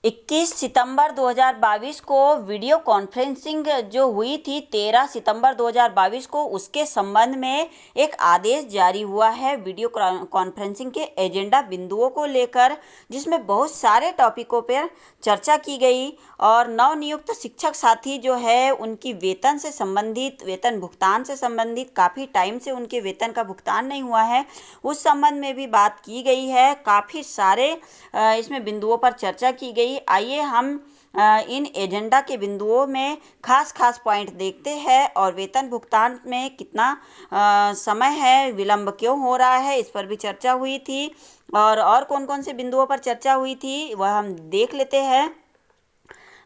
21 सितंबर 2022 को video conferencing जो हुई थी 13 सितंबर 2022 को, उसके संबंध में एक आदेश जारी हुआ है वीडियो कॉन्फ्रेंसिंग के एजेंडा बिंदुओं को लेकर, जिसमें बहुत सारे टॉपिकों पर चर्चा की गई और नवनियुक्त शिक्षक साथी जो है उनकी वेतन से संबंधित, वेतन भुगतान से संबंधित, काफ़ी टाइम से उनके वेतन का भुगतान नहीं हुआ है, उस संबंध में भी बात की गई है। काफ़ी सारे इसमें बिंदुओं पर चर्चा की गई। आइए हम इन एजेंडा के बिंदुओं में खास पॉइंट देखते हैं और वेतन भुगतान में कितना समय है, विलंब क्यों हो रहा है, इस पर भी चर्चा हुई थी। और कौन कौन से बिंदुओं पर चर्चा हुई थी वह हम देख लेते हैं।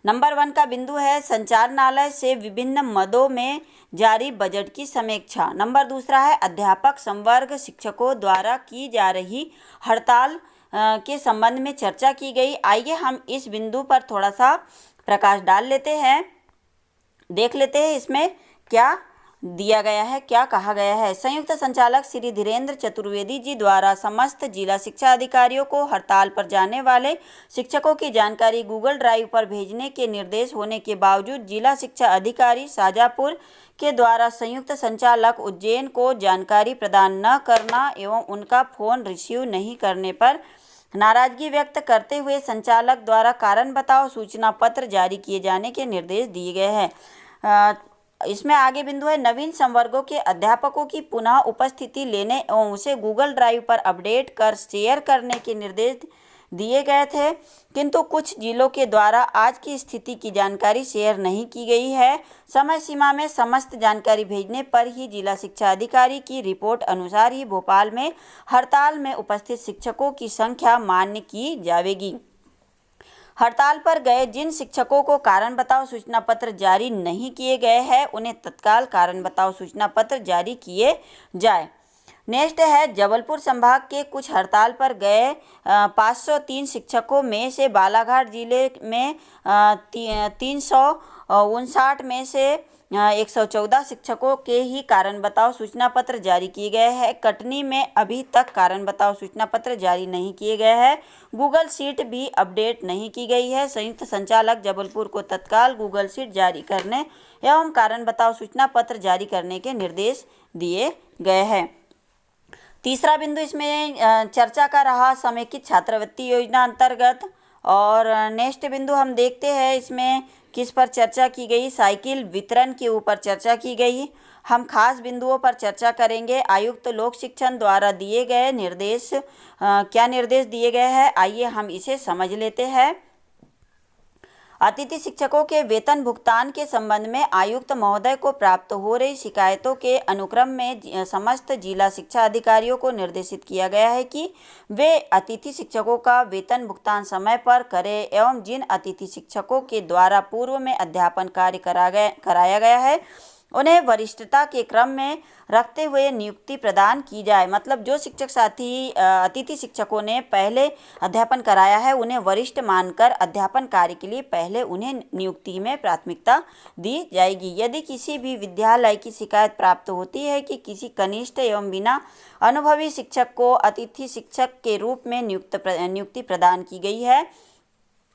नंबर 1 का बिंदु है संचालनालय से विभिन्न मदों में जारी बजट की समीक्षा। नंबर 2 है अध्यापक संवर्ग शिक्षकों द्वारा की जा रही हड़ताल के संबंध में चर्चा की गई। आइए हम इस बिंदु पर थोड़ा सा प्रकाश डाल लेते हैं, देख लेते हैं इसमें क्या दिया गया है, क्या कहा गया है। संयुक्त संचालक श्री धीरेन्द्र चतुर्वेदी जी द्वारा समस्त जिला शिक्षा अधिकारियों को हड़ताल पर जाने वाले शिक्षकों की जानकारी गूगल ड्राइव पर भेजने के निर्देश होने के बावजूद जिला शिक्षा अधिकारी शाजापुर के द्वारा संयुक्त संचालक उज्जैन को जानकारी प्रदान न करना एवं उनका फोन रिसीव नहीं करने पर नाराजगी व्यक्त करते हुए संचालक द्वारा कारण बताओ सूचना पत्र जारी किए जाने के निर्देश दिए गए हैं। इसमें आगे बिंदु है नवीन संवर्गों के अध्यापकों की पुनः उपस्थिति लेने एवं उसे गूगल ड्राइव पर अपडेट कर शेयर करने के निर्देश दिए गए थे, किंतु कुछ जिलों के द्वारा आज की स्थिति की जानकारी शेयर नहीं की गई है। समय सीमा में समस्त जानकारी भेजने पर ही जिला शिक्षा अधिकारी की रिपोर्ट अनुसार ही भोपाल में हड़ताल में उपस्थित शिक्षकों की संख्या मान्य की जाएगी। हड़ताल पर गए जिन शिक्षकों को कारण बताओ सूचना पत्र जारी नहीं किए गए हैं उन्हें तत्काल कारण बताओ सूचना पत्र जारी किए जाए। नेक्स्ट है जबलपुर संभाग के कुछ हड़ताल पर गए 503 शिक्षकों में से बालाघाट जिले में 359 में से 114 शिक्षकों के ही कारण बताओ सूचना पत्र जारी किए गए हैं। कटनी में अभी तक कारण बताओ सूचना पत्र जारी नहीं किए गए हैं। गूगल शीट भी अपडेट नहीं की गई है। संयुक्त संचालक जबलपुर को तत्काल गूगल शीट जारी करने एवं कारण बताओ सूचना पत्र जारी करने के निर्देश दिए गए हैं। तीसरा बिंदु इसमें चर्चा का रहा समेकित छात्रवृत्ति योजना अंतर्गत। और नेक्स्ट बिंदु हम देखते हैं इसमें किस पर चर्चा की गई, साइकिल वितरण के ऊपर चर्चा की गई। हम खास बिंदुओं पर चर्चा करेंगे। आयुक्त लोक शिक्षण द्वारा दिए गए निर्देश, क्या निर्देश दिए गए हैं, आइए हम इसे समझ लेते हैं। अतिथि शिक्षकों के वेतन भुगतान के संबंध में आयुक्त महोदय को प्राप्त हो रही शिकायतों के अनुक्रम में समस्त जिला शिक्षा अधिकारियों को निर्देशित किया गया है कि वे अतिथि शिक्षकों का वेतन भुगतान समय पर करें एवं जिन अतिथि शिक्षकों के द्वारा पूर्व में अध्यापन कार्य कराया गया है उन्हें वरिष्ठता के क्रम में रखते हुए नियुक्ति प्रदान की जाए। मतलब जो शिक्षक साथी अतिथि शिक्षकों ने पहले अध्यापन कराया है उन्हें वरिष्ठ मानकर अध्यापन कार्य के लिए पहले उन्हें नियुक्ति में प्राथमिकता दी जाएगी। यदि किसी भी विद्यालय की शिकायत प्राप्त होती है कि किसी कनिष्ठ एवं बिना अनुभवी शिक्षक को अतिथि शिक्षक के रूप में नियुक्ति प्रदान की गई है,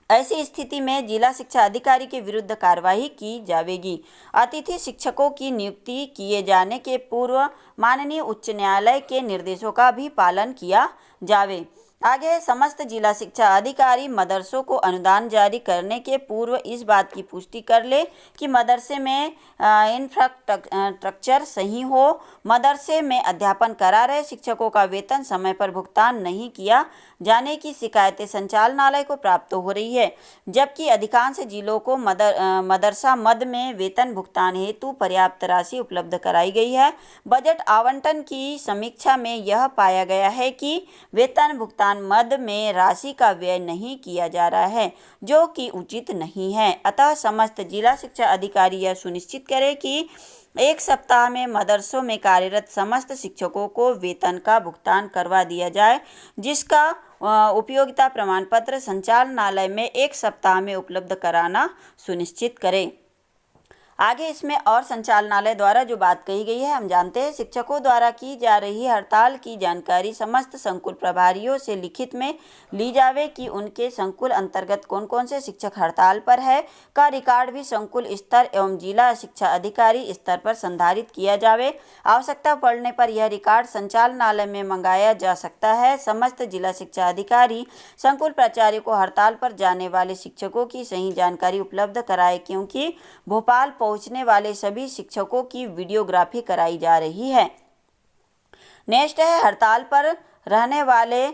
ऐसी स्थिति में जिला शिक्षा अधिकारी के विरुद्ध कार्रवाई की जाएगी। अतिथि शिक्षकों की नियुक्ति किए जाने के पूर्व माननीय उच्च न्यायालय के निर्देशों का भी पालन किया जावे। आगे समस्त जिला शिक्षा अधिकारी मदरसों को अनुदान जारी करने के पूर्व इस बात की पुष्टि कर ले कि मदरसे में इंफ्रास्ट्रक्चर सही हो। मदरसे में अध्यापन करा रहे शिक्षकों का वेतन समय पर भुगतान नहीं किया जाने की शिकायतें संचालनालय को प्राप्त हो रही है, जबकि अधिकांश जिलों को मदरसा मद में वेतन भुगतान हेतु पर्याप्त राशि उपलब्ध कराई गई है। बजट आवंटन की समीक्षा में यह पाया गया है कि वेतन भुगतान मद में राशि का व्यय नहीं किया जा रहा है, जो कि उचित नहीं है। अतः समस्त जिला शिक्षा अधिकारी यह सुनिश्चित करें कि एक सप्ताह में मदरसों में कार्यरत समस्त शिक्षकों को वेतन का भुगतान करवा दिया जाए, जिसका उपयोगिता प्रमाण पत्र संचालनालय में एक सप्ताह में उपलब्ध कराना सुनिश्चित करें। आगे इसमें और संचालनालय द्वारा जो बात कही गई है हम जानते हैं। शिक्षकों द्वारा की जा रही हड़ताल की जानकारी समस्त संकुल प्रभारियों से लिखित में ली जावे कि उनके संकुल अंतर्गत कौन कौन से शिक्षक हड़ताल पर है का रिकॉर्ड भी संकुल स्तर एवं जिला शिक्षा अधिकारी स्तर पर संधारित किया जावे। आवश्यकता पड़ने पर यह रिकॉर्ड संचालनालय में मंगाया जा सकता है। समस्त जिला शिक्षा अधिकारी संकुल प्राचार्य को हड़ताल पर जाने वाले शिक्षकों की सही जानकारी उपलब्ध कराए, क्योंकि भोपाल पहुंचने वाले सभी शिक्षकों की वीडियोग्राफी कराई जा रही है। नेक्स्ट है, हड़ताल पर रहने वाले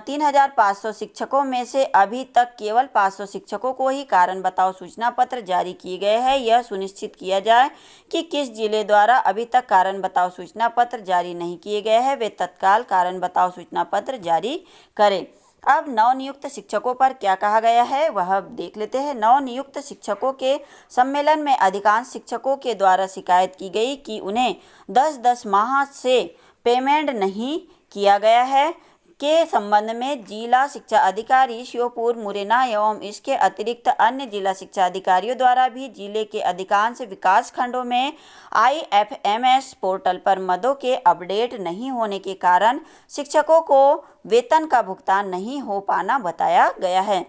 3,500 शिक्षकों में से अभी तक केवल 500 शिक्षकों को ही कारण बताओ सूचना पत्र जारी किए गए हैं। यह सुनिश्चित किया जाए कि किस जिले द्वारा अभी तक कारण बताओ सूचना पत्र जारी नहीं किए गए हैं वे तत्काल कारण बताओ सूचना पत्र जारी करें। अब नवनियुक्त शिक्षकों पर क्या कहा गया है वह देख लेते हैं। नवनियुक्त शिक्षकों के सम्मेलन में अधिकांश शिक्षकों के द्वारा शिकायत की गई कि उन्हें 10-10 माह से पेमेंट नहीं किया गया है के संबंध में जिला शिक्षा अधिकारी श्योपुर, मुरैना एवं इसके अतिरिक्त अन्य जिला शिक्षा अधिकारियों द्वारा भी जिले के अधिकांश विकास खंडों में IFMS पोर्टल पर मदों के अपडेट नहीं होने के कारण शिक्षकों को वेतन का भुगतान नहीं हो पाना बताया गया है।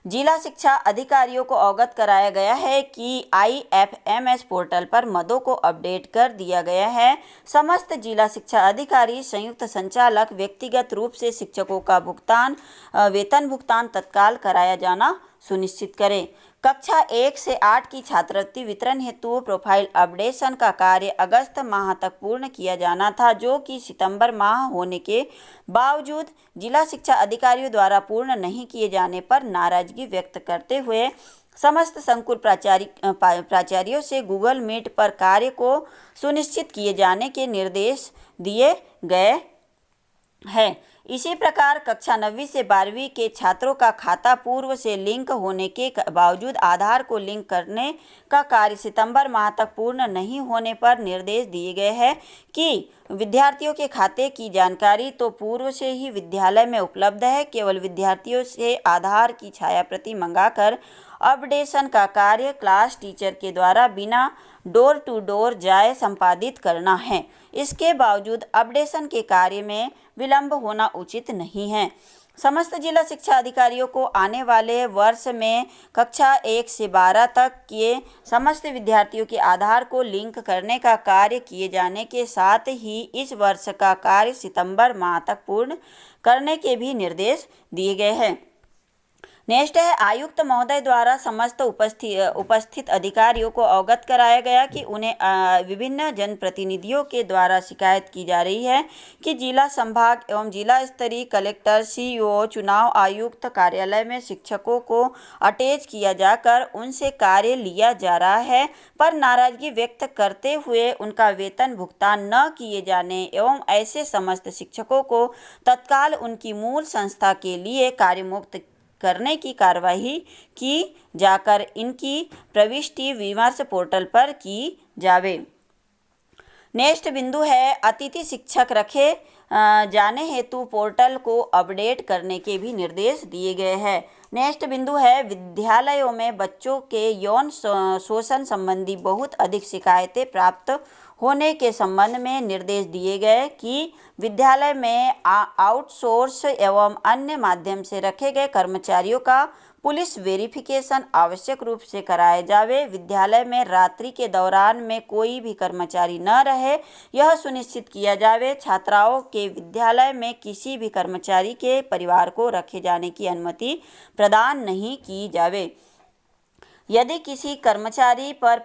जिला शिक्षा अधिकारियों को अवगत कराया गया है कि IFMS पोर्टल पर मदों को अपडेट कर दिया गया है। समस्त जिला शिक्षा अधिकारी संयुक्त संचालक व्यक्तिगत रूप से शिक्षकों का वेतन भुगतान तत्काल कराया जाना सुनिश्चित करें। कक्षा 1 से 8 की छात्रवृत्ति वितरण हेतु प्रोफाइल अपडेशन का कार्य अगस्त माह तक पूर्ण किया जाना था, जो कि सितंबर माह होने के बावजूद जिला शिक्षा अधिकारियों द्वारा पूर्ण नहीं किए जाने पर नाराजगी व्यक्त करते हुए समस्त संकुल प्राचार्यों से गूगल मीट पर कार्य को सुनिश्चित किए जाने के निर्देश दिए गए हैं। इसी प्रकार कक्षा 9वीं से 12वीं के छात्रों का खाता पूर्व से लिंक होने के बावजूद आधार को लिंक करने का कार्य सितंबर माह तक पूर्ण नहीं होने पर निर्देश दिए गए हैं कि विद्यार्थियों के खाते की जानकारी तो पूर्व से ही विद्यालय में उपलब्ध है, केवल विद्यार्थियों से आधार की छायाप्रति मंगाकर अपडेशन का कार्य क्लास टीचर के द्वारा बिना डोर टू डोर जाए संपादित करना है। इसके बावजूद अपडेशन के कार्य में विलंब होना उचित नहीं है। समस्त जिला शिक्षा अधिकारियों को आने वाले वर्ष में कक्षा 1 से 12 तक के समस्त विद्यार्थियों के आधार को लिंक करने का कार्य किए जाने के साथ ही इस वर्ष का कार्य सितंबर माह तक पूर्ण करने के भी निर्देश दिए गए हैं। नेक्स्ट है, आयुक्त महोदय द्वारा समस्त उपस्थित अधिकारियों को अवगत कराया गया कि उन्हें विभिन्न जनप्रतिनिधियों के द्वारा शिकायत की जा रही है कि जिला संभाग एवं जिला स्तरीय कलेक्टर, CEO, चुनाव आयुक्त कार्यालय में शिक्षकों को अटैच किया जाकर उनसे कार्य लिया जा रहा है, पर नाराजगी व्यक्त करते हुए उनका वेतन भुगतान न किए जाने एवं ऐसे समस्त शिक्षकों को तत्काल उनकी मूल संस्था के लिए कार्यमुक्त करने की कार्यवाही की जाकर इनकी प्रविष्टि विमर्श पोर्टल पर की जावे। नेक्स्ट बिंदु है, अतिथि शिक्षक रखे जाने हेतु पोर्टल को अपडेट करने के भी निर्देश दिए गए हैं। नेक्स्ट बिंदु है, विद्यालयों में बच्चों के यौन शोषण संबंधी बहुत अधिक शिकायतें प्राप्त होने के संबंध में निर्देश दिए गए कि विद्यालय में आउटसोर्स एवं अन्य माध्यम से रखे गए कर्मचारियों का पुलिस वेरिफिकेशन आवश्यक रूप से कराया जावे। विद्यालय में रात्रि के दौरान में कोई भी कर्मचारी न रहे, यह सुनिश्चित किया जावे। छात्राओं के विद्यालय में किसी भी कर्मचारी के परिवार को रखे जाने की अनुमति प्रदान नहीं की जावे। यदि किसी कर्मचारी पर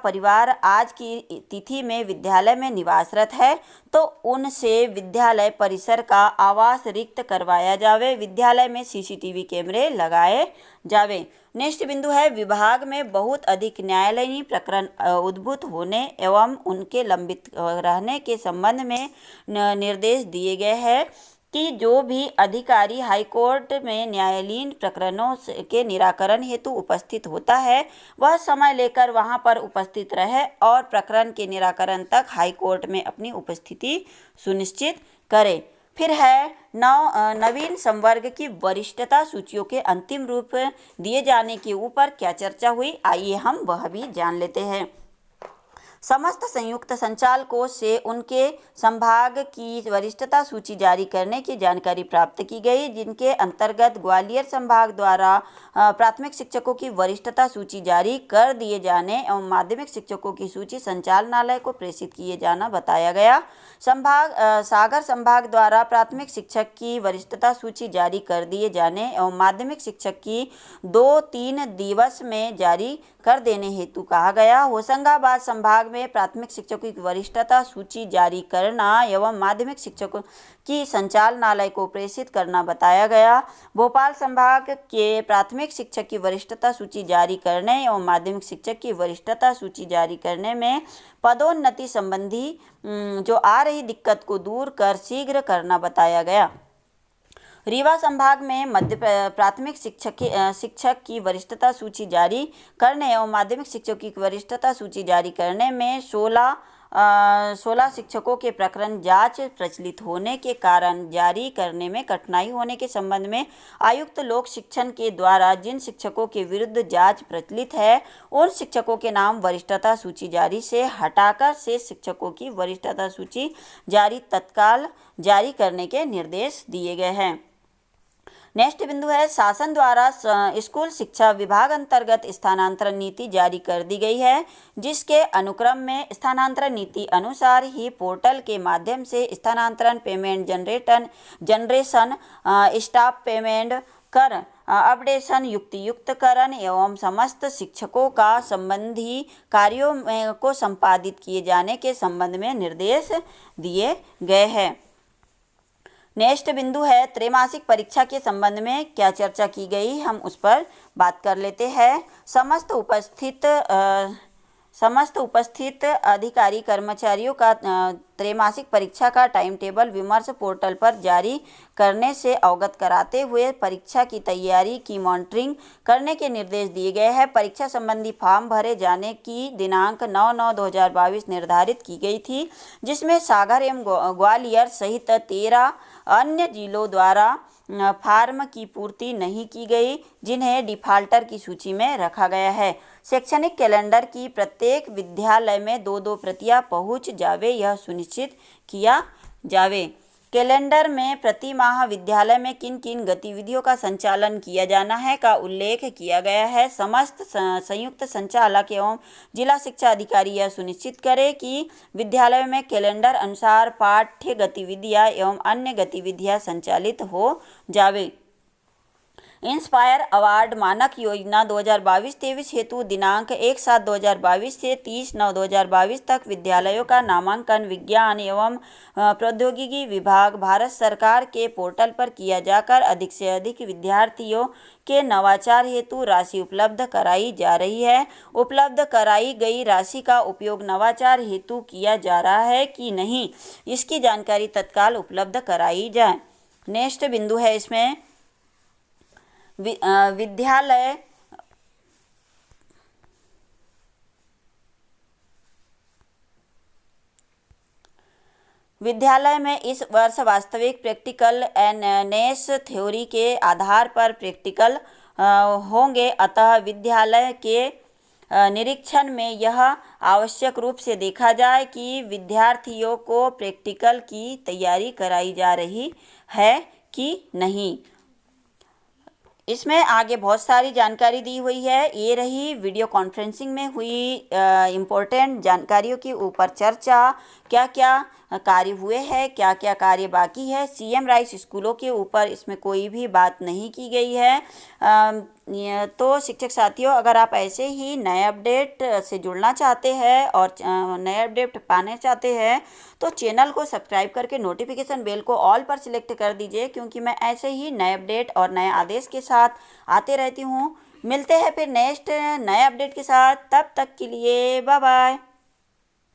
परिवार आज की तिथि में विद्यालय में निवासरत है तो उनसे विद्यालय परिसर का आवास रिक्त करवाया जावे। विद्यालय में CCTV कैमरे लगाए जावे। नेक्स्ट बिंदु है, विभाग में बहुत अधिक न्यायालयीन प्रकरण उद्भूत होने एवं उनके लंबित रहने के संबंध में निर्देश दिए गए हैं कि जो भी अधिकारी हाईकोर्ट में न्यायालयीन प्रकरणों के निराकरण हेतु उपस्थित होता है वह समय लेकर वहां पर उपस्थित रहे और प्रकरण के निराकरण तक हाईकोर्ट में अपनी उपस्थिति सुनिश्चित करे। फिर है नवीन संवर्ग की वरिष्ठता सूचियों के अंतिम रूप दिए जाने के ऊपर क्या चर्चा हुई, आइए हम वह भी जान लेते हैं। समस्त संयुक्त संचालकों से उनके संभाग की वरिष्ठता सूची जारी करने की जानकारी प्राप्त की गई, जिनके अंतर्गत ग्वालियर संभाग द्वारा प्राथमिक शिक्षकों की वरिष्ठता सूची जारी कर दिए जाने एवं माध्यमिक शिक्षकों की सूची संचालनालय को प्रेषित किए जाना बताया गया। सागर संभाग द्वारा प्राथमिक शिक्षक की वरिष्ठता सूची जारी कर दिए जाने एवं माध्यमिक शिक्षक की 2-3 दिवस में जारी कर देने हेतु कहा गया। होशंगाबाद संभाग में प्राथमिक शिक्षकों की वरिष्ठता सूची जारी करना एवं माध्यमिक शिक्षकों की संचालनालय को प्रेषित करना बताया गया। भोपाल संभाग के प्राथमिक शिक्षक की वरिष्ठता सूची जारी करने एवं माध्यमिक शिक्षक की वरिष्ठता सूची जारी करने में पदोन्नति संबंधी जो आ रही दिक्कत को दूर कर शीघ्र करना बताया गया। रीवा संभाग में मध्य प्राथमिक शिक्षक की वरिष्ठता सूची जारी करने एवं माध्यमिक शिक्षकों की वरिष्ठता सूची जारी करने में 16 शिक्षकों के प्रकरण जांच प्रचलित होने के कारण जारी करने में कठिनाई होने के संबंध में आयुक्त लोक शिक्षण के द्वारा जिन शिक्षकों के विरुद्ध जांच प्रचलित है उन शिक्षकों के नाम वरिष्ठता सूची जारी से हटाकर शेष शिक्षकों की वरिष्ठता सूची तत्काल जारी करने के निर्देश दिए गए हैं। नेक्स्ट बिंदु है शासन द्वारा स्कूल शिक्षा विभाग अंतर्गत स्थानांतरण नीति जारी कर दी गई है, जिसके अनुक्रम में स्थानांतरण नीति अनुसार ही पोर्टल के माध्यम से स्थानांतरण पेमेंट जनरेशन स्टाफ पेमेंट कर अपडेशन युक्तियुक्तकरण एवं समस्त शिक्षकों का संबंधी कार्यों को संपादित किए जाने के संबंध में निर्देश दिए गए हैं। नेक्स्ट बिंदु है त्रैमासिक परीक्षा के संबंध में क्या चर्चा की गई, हम उस पर बात कर लेते हैं। समस्त उपस्थित अधिकारी कर्मचारियों का त्रैमासिक परीक्षा का टाइम टेबल विमर्श पोर्टल पर जारी करने से अवगत कराते हुए परीक्षा की तैयारी की मॉनिटरिंग करने के निर्देश दिए गए हैं। परीक्षा संबंधी फॉर्म भरे जाने की दिनांक 9/9/2022 निर्धारित की गई थी, जिसमें सागर एवं ग्वालियर सहित 13 अन्य जिलों द्वारा फार्म की पूर्ति नहीं की गई, जिन्हें डिफाल्टर की सूची में रखा गया है। शैक्षणिक कैलेंडर की प्रत्येक विद्यालय में 2-2 प्रतियां पहुंच जावे, यह सुनिश्चित किया जावे। कैलेंडर में प्रति माह विद्यालय में किन किन गतिविधियों का संचालन किया जाना है का उल्लेख किया गया है। समस्त संयुक्त संचालक एवं जिला शिक्षा अधिकारी यह सुनिश्चित करें कि विद्यालय में कैलेंडर अनुसार पाठ्य गतिविधियां एवं अन्य गतिविधियां संचालित हो जावे। इंस्पायर अवार्ड मानक योजना 2022-23 हेतु दिनांक 1/7/2022 से 30/9/2022 तक विद्यालयों का नामांकन विज्ञान एवं प्रौद्योगिकी विभाग भारत सरकार के पोर्टल पर किया जाकर अधिक से अधिक विद्यार्थियों के नवाचार हेतु राशि उपलब्ध कराई जा रही है। उपलब्ध कराई गई राशि का उपयोग नवाचार हेतु किया जा रहा है कि नहीं, इसकी जानकारी तत्काल उपलब्ध कराई जाए। नेक्स्ट बिंदु है इसमें विद्यालय में इस वर्ष वास्तविक प्रैक्टिकल एनएस थ्योरी के आधार पर प्रैक्टिकल होंगे, अतः विद्यालय के निरीक्षण में यह आवश्यक रूप से देखा जाए कि विद्यार्थियों को प्रैक्टिकल की तैयारी कराई जा रही है कि नहीं। इसमें आगे बहुत सारी जानकारी दी हुई है। ये रही वीडियो कॉन्फ्रेंसिंग में हुई इम्पोर्टेंट जानकारियों के ऊपर चर्चा। क्या क्या कार्य हुए हैं, क्या क्या कार्य बाकी है। सीएम राइस स्कूलों के ऊपर इसमें कोई भी बात नहीं की गई है। तो शिक्षक साथियों, अगर आप ऐसे ही नए अपडेट से जुड़ना चाहते हैं और नए अपडेट पाने चाहते हैं तो चैनल को सब्सक्राइब करके नोटिफिकेशन बेल को ऑल पर सिलेक्ट कर दीजिए, क्योंकि मैं ऐसे ही नए अपडेट और नए आदेश के साथ आते रहती हूँ। मिलते हैं फिर नेक्स्ट नए अपडेट के साथ, तब तक के लिए बाय बाय।